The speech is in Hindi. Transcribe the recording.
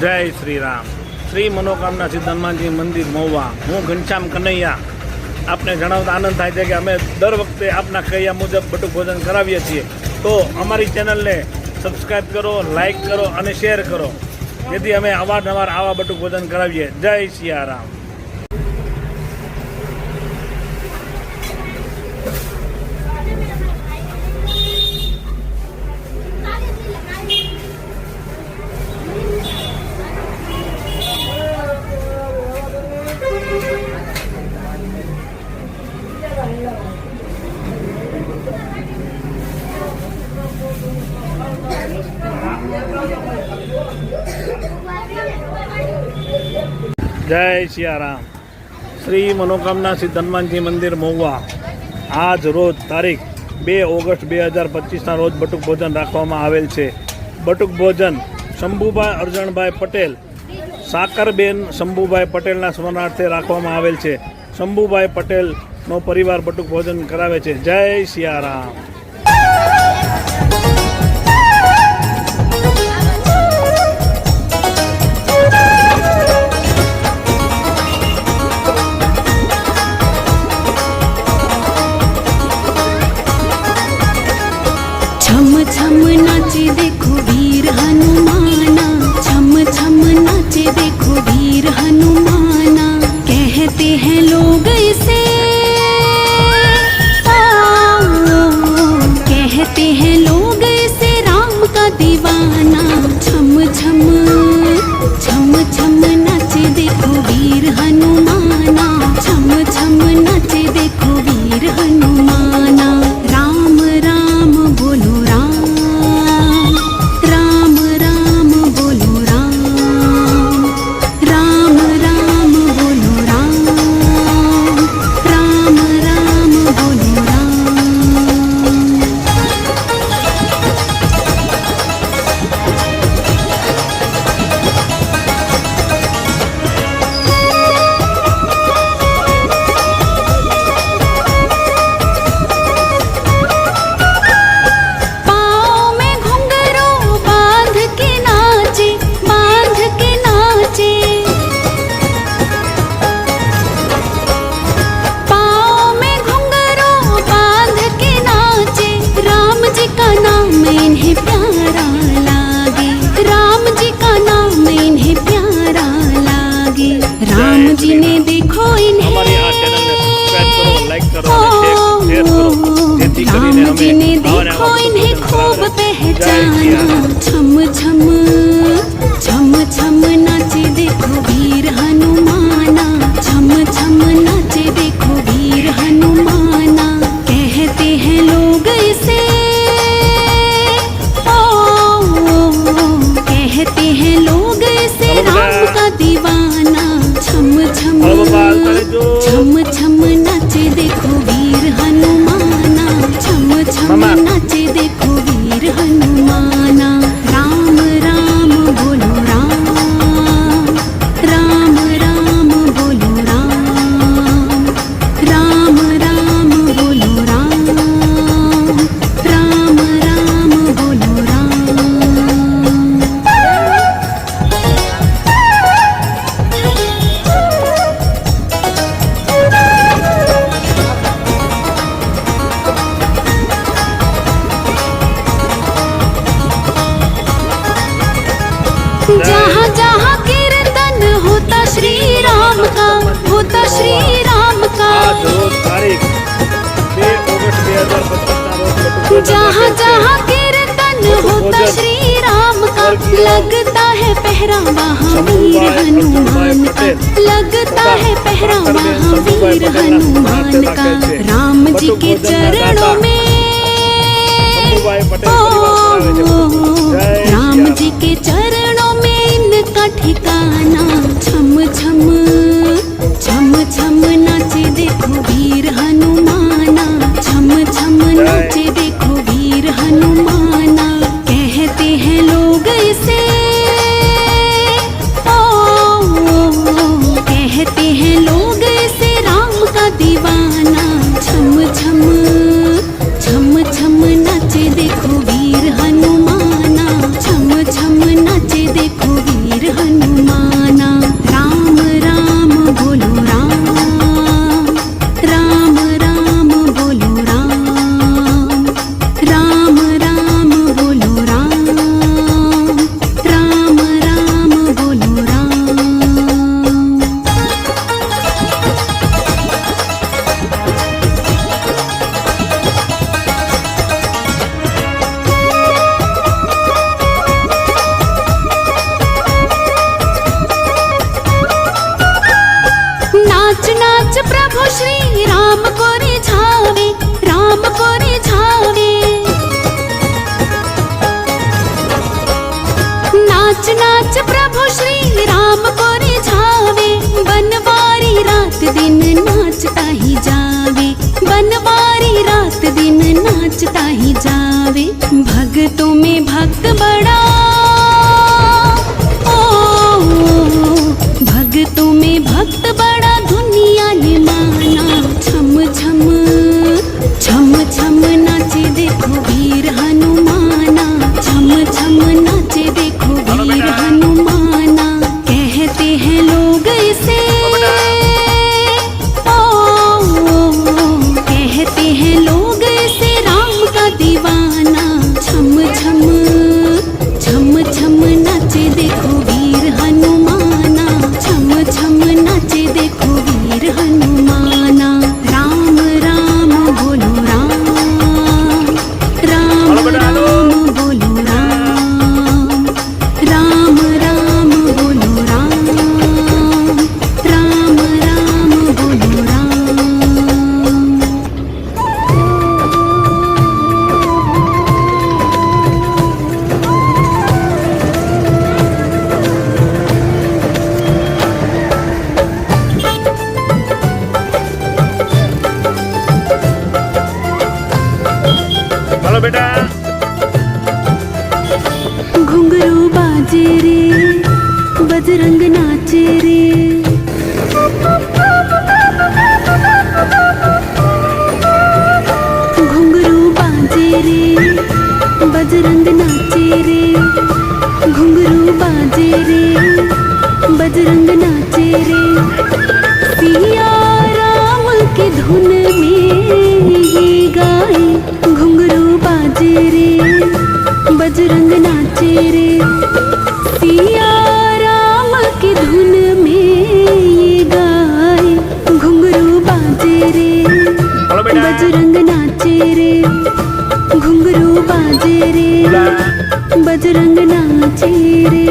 जय श्री राम। श्री मनोकामना सिद्ध हनुमानजी मंदिर महुआ। हूँ घनश्याम कन्हैया। आपने जણાવતા આનંદ થાય છે કે અમે દર વખતે આપના કહ્યા મુજબ બટુક ભોજન કરાવીએ છીએ, તો અમારી ચેનલને સબસ્ક્રાઈબ કરો, લાઈક કરો અને શેર કરો, જેથી અમે અવારનવાર આવા બટુક ભોજન કરાવીએ। જય સિયારામ। जय सियाराम। श्री मनोकामना सिद्ध हनुमानजी मंदिर महुआ आज रोज तारीख 2 ऑगस्ट 2025 रोज बटुक भोजन राखवामां आवेल छे। बटुक भोजन शंभुभाई अर्जणभाई पटेल, साकरबेन शंभुभाई पटेलना स्मरणार्थे राखवामां आवेल छे। शंभुभाई पटेल नो परिवार बटुक भोजन करावे छे। जय सियाराम। छम छम नाचे देखो वीर हनुमाना, छम छम नाचे देखो वीर हनुमाना। कहते हैं लोग इसे, कहते हैं लोग इसे राम का दीवाना। छम छम छम छम नाचे देखो वीर हनुमाना, छम छम नाचे देखो वीर हनुमाना। राम राम बोलो राम, राम राम बोलो राम, राम राम बोलो राम, राम राम बोलो राम। इन्हें प्यारा लागे, राम जी का नाम इन्हें प्यारा लागे। राम जी ने देखो इन्हें, राम जी ने देखो इन्हें खूब पहचाना। छम छम छम छम नाचे देखो वीर हनुमाना, छम छम नाचे देखो वीर हनुमाना। कहते हैं लोग इसे, कहते हैं लोग इसे राम का दीवाना। छम छम छम छम नाचे देखो वीर हनुमाना, छम छम नाचे देखो वीर हनुमाना। राम राम बोलो राम, राम राम बोलो राम, राम राम बोलो राम, राम राम बोलो राम। जहाँ जहाँ कीर्तन होता श्री राम का, होता श्री राम का। जहाँ जहाँ कीर्तन होता श्री राम का, लगता है पहरा वहाँ वीर हनुमान का, लगता है पहरा वहाँ वीर हनुमान का। राम जी के चरणों में, राम जी के चरणों में इनका ठिकाना। छम छम छम छम नाचे देखो वीर हनुमाना, छम छम नाचे देखो वीर हनुमाना। कहते हैं लोग इसे, कहते हैं लोग इसे राम का दीवाना। छम छम छम छम नाचे देखो वीर हनुमाना, छम छम नाचे वीर हनुमाना। राम राम बोलो राम, राम राम बोलो राम, राम राम बोलो राम, राम राम बोलो राम। नाच नाच प्रभु श्री राम को रिझावे, राम को रिझावे। नाच नाच प्रभु श्री राम को रिझावे। बनवारी रात दिन नाचता ही जावे, बनवारी रात दिन नाचता ही जावे। भक्तों में भक्त बड़ा, ओ भक्तों में भक्त बड़ा दुनिया ने माना। छम छम छम छम नाचे देखो वीर हनुमाना, छम छम नाचे देखो वीर हनुमाना। कहते हैं लोग इसे, ओ कहते हैं लोग इसे राम का दीवाना। छम छम छम छम नाचे देखो वीर हनुमाना, छम छम नाचे देखो वीर हनुमाना। राम राम बोलो राम, राम राम बोलो राम, राम राम बोलो राम, राम राम बोलो राम। हेलो बेटा। घुंघरू बाजे रे, बजरंग नाचे रे। घुंघरू बाजे रे, बजरंग नाचे रे। घुंघरू बाजे रे, बजरंग नाचे रे। सिया राम की धुन में ये गाए। घुंघरू बाजे रे, बजरंग नाचे रे। सिया राम की धुन में ये गाए। घुंघरू बाजे रे, हेलो बेटा। बजरंग नाचे रे। घुंघरू बाजे रे, बजरंग नाचे रे।